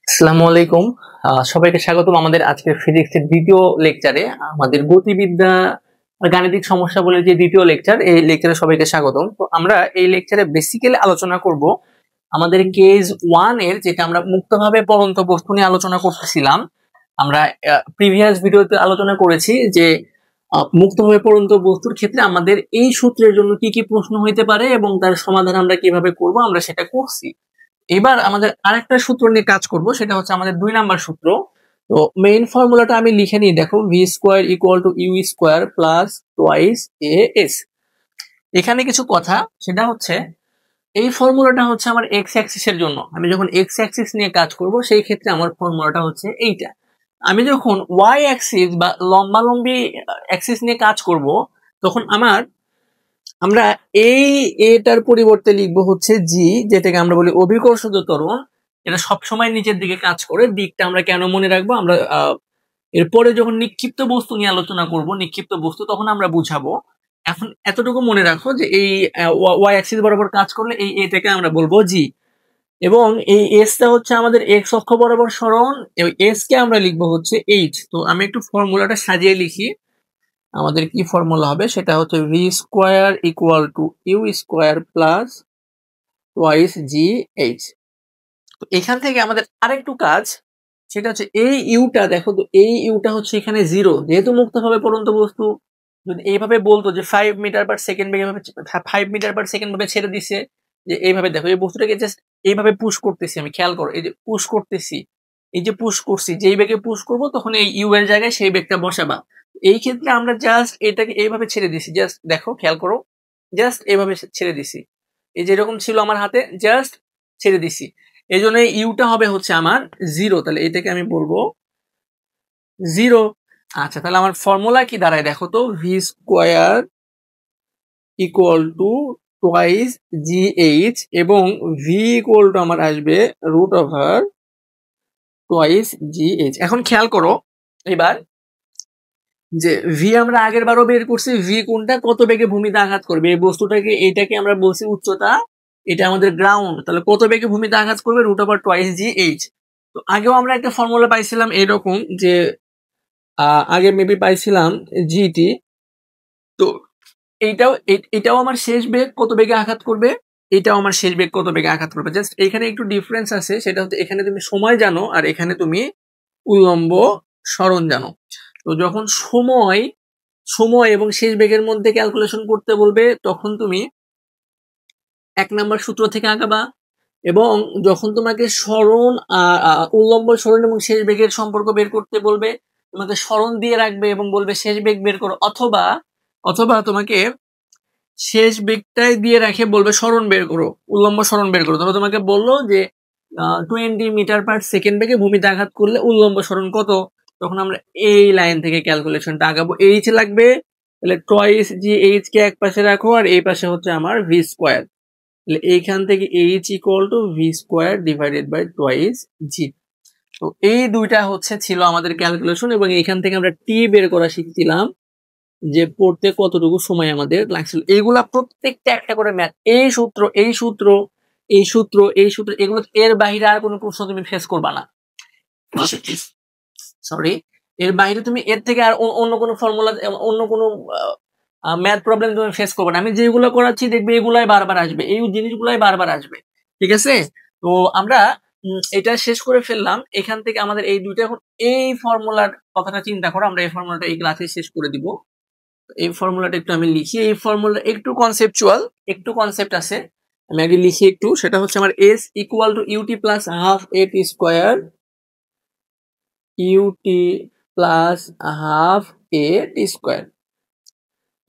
আসসালামু আলাইকুম। সবাইকে স্বাগতম আমাদের আজকের ফিজিক্সের দ্বিতীয় লেকচারে। আমাদের গতিবিদ্যা আর গাণিতিক সমস্যা বলে যে দ্বিতীয় লেকচার, এই লেকচারে সবাইকে স্বাগতম। তো আমরা এই লেকচারে বেসিক্যালি আলোচনা করব আমাদের কেস 1 এর, যেটা আমরা মুক্তভাবে পড়ন্ত বস্তু নিয়ে আলোচনা করতেছিলাম। আমরা প্রিভিয়াস ভিডিওতে আলোচনা করেছি যে মুক্তভাবে পড়ন্ত বস্তুর ক্ষেত্রে আমাদের এই সূত্রের জন্য কি কি প্রশ্ন হইতে পারে এবং তার সমাধান আমরা কিভাবে করব, আমরা সেটা করছি। এবার আমাদের আরেকটা সূত্র নিয়ে কাজ করব, সেটা হচ্ছে আমাদের 2 নাম্বার সূত্র। তো মেইন ফর্মুলাটা আমি লিখে নিই, দেখো V square equal to U square plus twice A S. এখানে কিছু কথা, সেটা হচ্ছে এই ফর্মুলাটা হচ্ছে আমার এক্স অ্যাক্সিসের জন্য। আমি যখন এক্স অ্যাক্সিস নিয়ে কাজ করব সেই ক্ষেত্রে আমার ফর্মুলাটা হচ্ছে এইটা। আমি যখন ওয়াই অ্যাক্সিস বা লম্বালম্বি অ্যাক্সিস নিয়ে কাজ করব তখন আমরা এই এটার পরিবর্তে লিখবো হচ্ছে জি, যেটাকে আমরা বলি অভিকর্ষজ ত্বরণ। এটা সবসময় নিচের দিকে কাজ করে। দিকটা আমরা কেন মনে রাখবো, আমরা এরপরে যখন নিক্ষিপ্ত বস্তু নিয়ে আলোচনা করব, নিক্ষিপ্ত বস্তু, তখন আমরা বুঝাবো। এখন এতটুকু মনে রাখো যে এই ওয়াই অ্যাক্সিস বরাবর কাজ করলে এই এটাকে আমরা বলবো জি, এবং এই এসটা হচ্ছে আমাদের এক্স অক্ষ বরাবর সরণ। এস কে আমরা লিখবো হচ্ছে এইচ। তো আমি একটু ফর্মুলাটা সাজিয়ে লিখি। আমাদের কি ফর্মুলা হবে, সেটা হচ্ছে V square equal to U square plus twice G H. তো এখান থেকে আমাদের আরেকটু কাজ, সেটা হচ্ছে এই ইউটা, দেখো তো এই ইউটা হচ্ছে এখানে জিরো, যেহেতু মুক্তভাবে পড়ন্ত বস্তু। যদি এইভাবে বলতো যে 5 মিটার পার সেকেন্ড বেগে, 5 মিটার পার সেকেন্ড ভাবে ছেড়ে দিছে, যে এইভাবে দেখো এই বস্তুটাকে জাস্ট এইভাবে পুশ করতেছি আমি, খেয়াল করো, এই যে পুশ করতেছি, এই যে পুশ করছি, যেই বেগে পুশ করব তখন এই ইউ এর জায়গায় সেই বেগটা বসাবা। এই ক্ষেত্রে আমরা জাস্ট এটাকে এইভাবে ছেড়ে দিছি, জাস্ট দেখো খেয়াল করো, জাস্ট এইভাবে ছেড়ে দিছি, এই যেরকম ছিল আমার হাতে, জাস্ট ছেড়ে দিছি। এই জন্য ইউটা হবে হচ্ছে আমার জিরো, তাহলে এটাকে আমি বলবো জিরো। আচ্ছা, তাহলে আমার ফর্মুলা কি দাঁড়ায় দেখো তো, V square equal to twice G H, এবং ভি ইকুয়াল টু আমার আসবে root over twice G H. এখন খেয়াল করো এবার, যে ভি আমরা আগের বারও বের করছি, ভি কোনটা, কত বেগে ভূমিতে আঘাত করবে এই বস্তুটাকে, এইটাকে আমরা বলছি উচ্চতা, এটা আমাদের গ্রাউন্ড, তাহলে কত বেগে ভূমিতে আঘাত করবে, root over twice G H. তো আগেও আমরা একটা ফর্মুলা পাইছিলাম এরকম, যে আগে মেবি পাইছিলাম জিটি। তো এটাও আমার শেষ বেগ কত বেগে আঘাত করবে, এটাও আমার শেষ বেগ কত বেগে আঘাত করবে। জাস্ট এখানে একটু ডিফারেন্স আছে, সেটা হচ্ছে এখানে তুমি সময় জানো আর এখানে তুমি উল্লম্ব সরণ জানো। তো যখন সময় সময় এবং শেষ বেগের মধ্যে ক্যালকুলেশন করতে বলবে তখন তুমি 1 নাম্বার সূত্র থেকে আগাবা, এবং যখন তোমাকে সরণ উল্লম্ব সরণ এবং শেষ বেগের সম্পর্ক বের করতে বলবে, তোমাকে সরণ দিয়ে রাখবে এবং বলবে শেষ বেগ বের করো, অথবা অথবা তোমাকে শেষ বেগটাই দিয়ে রাখে বলবে সরণ বের করো, উল্লম্ব সরণ বের করো। তবে তোমাকে বললো যে 20 মিটার পার সেকেন্ড বেগে ভূমিতে আঘাত করলে উল্লম্ব সরণ কত, তখন আমরা এই লাইন থেকে ক্যালকুলেশনটা আগাবো। এইচ লাগবে, তাহলে টয়েস জি এইচ কে এক পাশে রাখো আর এই পাশে হচ্ছে আমার ভি স্কোয়ার, তাহলে এইখান থেকে H equal to V square divided by twice G. তো এই দুইটা হচ্ছে ছিল আমাদের ক্যালকুলেশন, এবং এইখান থেকে আমরা টি বের করা শিখছিলাম, যে পড়তে কতটুকু সময় আমাদের লাগছিল। এইগুলা প্রত্যেকটা একটা করে ম্যাথ, এই সূত্র এই সূত্র এই সূত্র এই সূত্র, এগুলো এর বাইরে আর কোনো প্রশ্ন তুমি ফেস করবা না, সরি, এর বাইরে তুমি এর থেকে আর অন্য কোনো ফর্মুলা, অন্য কোনো ম্যাথ প্রবলেম তুমি ফেস করবে না। আমি যেগুলো করাচ্ছি দেখবে এগুলাই বারবার আসবে, এই জিনিসগুলাই বারবার আসবে, ঠিক আছে? তো আমরা এটা শেষ করে ফেললাম। এখান থেকে আমাদের এই দুইটা, এখন এই ফর্মুলার কথাটা চিন্তা করো, আমরা এই ফর্মুলাটা এই ক্লাসে শেষ করে দিব। এই ফর্মুলাটা একটু আমি লিখি, এই ফর্মুলা একটু কনসেপচুয়াল, একটু কনসেপ্ট আছে, আমি আগে লিখি একটু। সেটা হচ্ছে আমার S equal to UT plus half A T square, U T plus half A T square.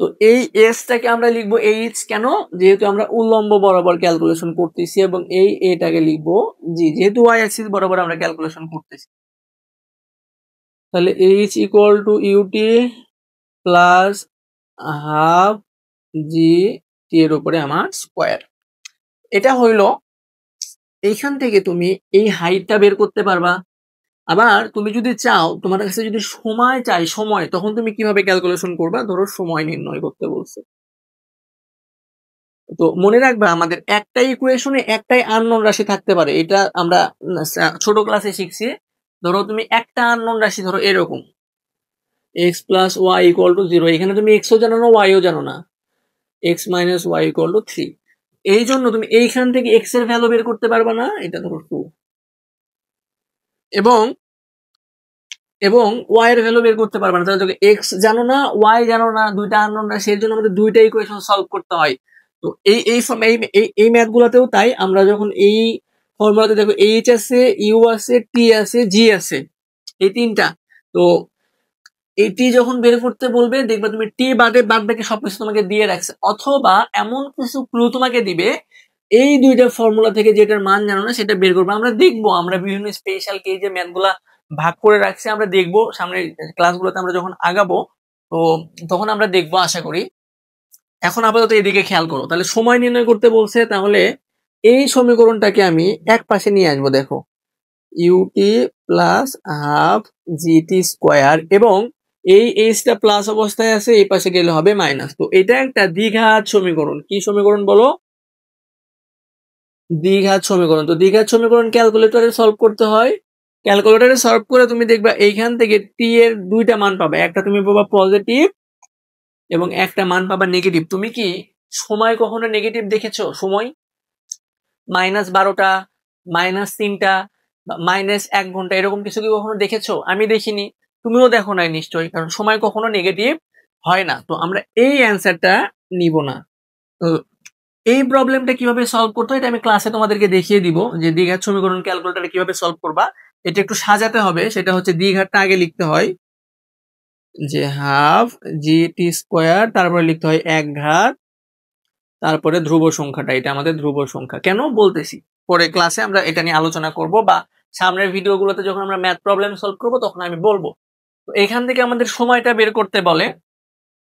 তো এই এসটাকে আমরা লিখবো এইচ, কেন, যেহেতু আমরা উল্লম্ব বরাবর ক্যালকুলেশন করতেছি, এবং এই এটাকে লিখবো জি, যেহেতু ওয়াই অ্যাক্সিস বরাবর আমরা ক্যালকুলেশন করতেছি। তাহলে H equal to UT plus half G T এর উপরে আমার স্কোয়ার। এটা হইলো, এইখান থেকে তুমি এই হাইটটা বের করতে পারবা। আবার তুমি যদি চাও, তোমার কাছে যদি সময় চাই, সময়, তখন তুমি কিভাবে ক্যালকুলেশন করবা, ধরো সময় নির্ণয় করতে বলছে, তো মনে রাখবা আমাদের একটাই ইকুয়েশনে একটাই আননোন রাশি থাকতে পারে, এটা আমরা ছোট ক্লাসে শিখছি। ধরো তুমি একটা আননোন রাশি ধরো এরকম X plus Y equal to 0, এখানে তুমি এক্সও জানো না ওয়াইও জানো না, X minus Y equal to 3। এই জন্য তুমি এইখান থেকে এক্স এর ভ্যালু বের করতে পারবা না, এটা ধরো 2, এবং এবং ওয়াই এর ভ্যালু বের করতে পারবা না। তাহলে তোকে এক্স জানো না ওয়াই জানো না, দুইটা আননোন রাশি, সেই জন্য আমাদের দুইটা ইকুয়েশন সলভ করতে হয়। তো এই এই এই ম্যাথ গুলাতেও তাই, আমরা যখন এই ফর্মুলাতে দেখো এইচ আছে, ইউ আছে, টি আছে, জি আছে, এই তিনটা। তো এই টি যখন বের করতে বলবে দেখবা তুমি টি বাদে বাদ বাকি সবকিছু তোমাকে দিয়ে রাখছে, অথবা এমন কিছু ক্লু তোমাকে দিবে এই দুইটা ফর্মুলা থেকে যেটার মান জানো না সেটা বের করবো। আমরা দেখবো, আমরা বিভিন্ন স্পেশাল কেজে ম্যাথ গুলা ভাগ করে রাখছি, আমরা দেখবো সামনের ক্লাসগুলোতে আমরা যখন আগাবো, তো তখন আমরা দেখবো আশা করি। এখন আপাতত এদিকে খেয়াল করো, তাহলে সময় নির্ণয় করতে বলছে, তাহলে এই সমীকরণটাকে আমি এক পাশে নিয়ে আসবো। দেখো U T plus half G T square, এবং এই এইচটা প্লাস অবস্থায় আছে, এই পাশে গেলে হবে মাইনাস। তো এটা একটা দ্বিঘাত সমীকরণ। কি সমীকরণ বলো? দ্বিঘাত সমীকরণ। তো দ্বিঘাত সমীকরণ ক্যালকুলেটরে সলভ করতে হয়। ক্যালকুলেটরে সলভ করে তুমি দেখবা এইখান থেকে টি এর দুইটা মান পাবে, একটা তুমি পাবা পজিটিভ এবং একটা মান পাবা নেগেটিভ। তুমি কি সময় কখনো নেগেটিভ দেখেছো? সময় -12টা, -3টা, -1 ঘন্টা এরকম কিছু কি কখনো দেখেছো? আমি দেখিনি, তুমিও দেখো নাই নিশ্চয়ই, কারণ সময় কখনো নেগেটিভ হয় না। তো আমরা এই অ্যান্সারটা নিব না। তো এই প্রবলেমটা কিভাবে সলভ করতে হয় এটা আমি ক্লাসে তোমাদেরকে দেখিয়ে দিব, যে দ্বিঘাত সমীকরণ ক্যালকুলেটরে কিভাবে সলভ করবা। এটা একটু সাজাতে হবে, সেটা হচ্ছে দ্বিঘাতটা আগে লিখতে হয় যে হাফ জি টি স্কোয়ার, তারপরে লিখতে হয় 1 ঘাত, তারপরে ধ্রুব সংখ্যাটা, এটা আমাদের ধ্রুব সংখ্যা। কেন বলতেছি, পরে ক্লাসে আমরা এটা নিয়ে আলোচনা করব, বা সামনের ভিডিওগুলোতে যখন আমরা ম্যাথ প্রবলেম সলভ করব তখন আমি বলবো। তো এখান থেকে আমাদের সময়টা বের করতে বলে।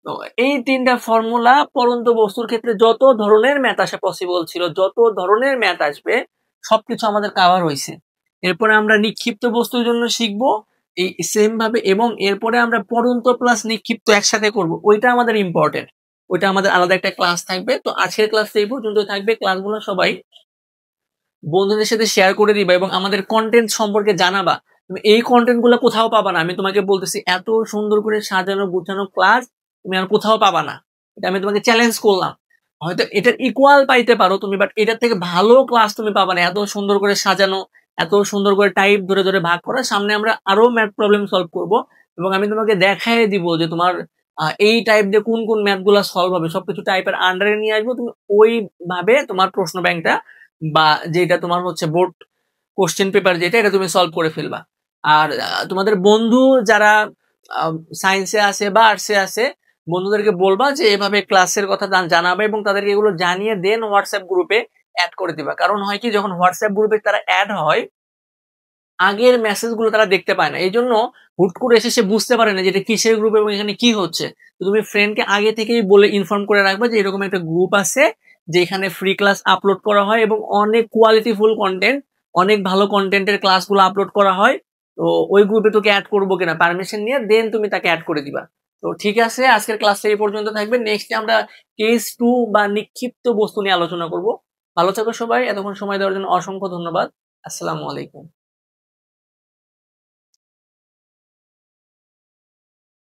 তো এই তিনটা ফর্মুলা পরন্ত বস্তুর ক্ষেত্রে যত ধরনের ম্যাথ আসা পসিবল ছিল, যত ধরনের ম্যাথ আসবে সবকিছু আমাদের কাভার হয়েছে। এরপরে আমরা নিক্ষিপ্ত বস্তুর জন্য শিখবো এই সেম ভাবে, এবং এরপরে আমরা পরন্ত প্লাস নিক্ষিপ্ত একসাথে করব, ওইটা আমাদের ইম্পর্টেন্ট, ওইটা আমাদের আলাদা একটা ক্লাস থাকবে। তো আজকের ক্লাস এই পর্যন্ত থাকবে। ক্লাসগুলো সবাই বন্ধুদের সাথে শেয়ার করে দিবা এবং আমাদের কন্টেন্ট সম্পর্কে জানাবা। তুমি এই কন্টেন্ট গুলো কোথাও পাবা না, আমি তোমাকে বলতেছি, এত সুন্দর করে সাজানো গুছানো ক্লাস তুমি আর কোথাও পাবা না। এটা আমি তোমাকে চ্যালেঞ্জ করলাম। হয়তো এটার ইকুয়াল পাইতে পারো তুমি, বাট এটার থেকে ভালো ক্লাস তুমি পাবা না। এত সুন্দর করে সাজানো, এত সুন্দর করে টাইপ ধরে ধরে ভাগ করা। সামনে আমরা আরো ম্যাথ প্রবলেম সলভ করব, এবং আমি তোমাকে দেখাই দিব যে তোমার এই টাইপ দিয়ে কোন কোন ম্যাথ গুলা সলভ হবে। সবকিছু টাইপের আন্ডারে নিয়ে আসবো, তুমি ওইভাবে তোমার প্রশ্ন ব্যাংকটা বা যেটা তোমার হচ্ছে বোর্ড কোশ্চেন পেপার যেটা, এটা তুমি সলভ করে ফেলবা। আর তোমাদের বন্ধু যারা সায়েন্সে আছে বা আর্টসে আছে, বন্ধুদেরকে বলবা যে এভাবে ক্লাসের কথা জানাবে, এবং তাদেরকে এগুলো জানিয়ে দেন হোয়াটসঅ্যাপ গ্রুপে অ্যাড করে দিবা। কারণ হয় কি, যখন হোয়াটসঅ্যাপ গ্রুপে তারা অ্যাড হয়, আগের মেসেজ গুলো তারা দেখতে পায় না, এই জন্য হুট করে এসে সে বুঝতে পারে না যে এটা কিসের গ্রুপ এবং এখানে কি হচ্ছে। তো তুমি ফ্রেন্ডকে আগে থেকেই বলে ইনফর্ম করে রাখবা যে এরকম একটা গ্রুপ আছে, যেখানে ফ্রি ক্লাস আপলোড করা হয় এবং অনেক কোয়ালিটিফুল কন্টেন্ট, অনেক ভালো কন্টেন্টের ক্লাসগুলো আপলোড করা হয়। তো ওই গ্রুপে তোকে অ্যাড করবো কিনা পারমিশন নিয়ে দেন তুমি তাকে অ্যাড করে দিবা। তো ঠিক আছে, আজকের ক্লাসটা এই পর্যন্ত থাকবে। নেক্সট আমরা কেস 2 বা নিক্ষিপ্ত বস্তু নিয়ে আলোচনা করব। ভালো থাকো সবাই, এতক্ষণ সময় দেওয়ার জন্য অসংখ্য ধন্যবাদ। আসসালামু আলাইকুম।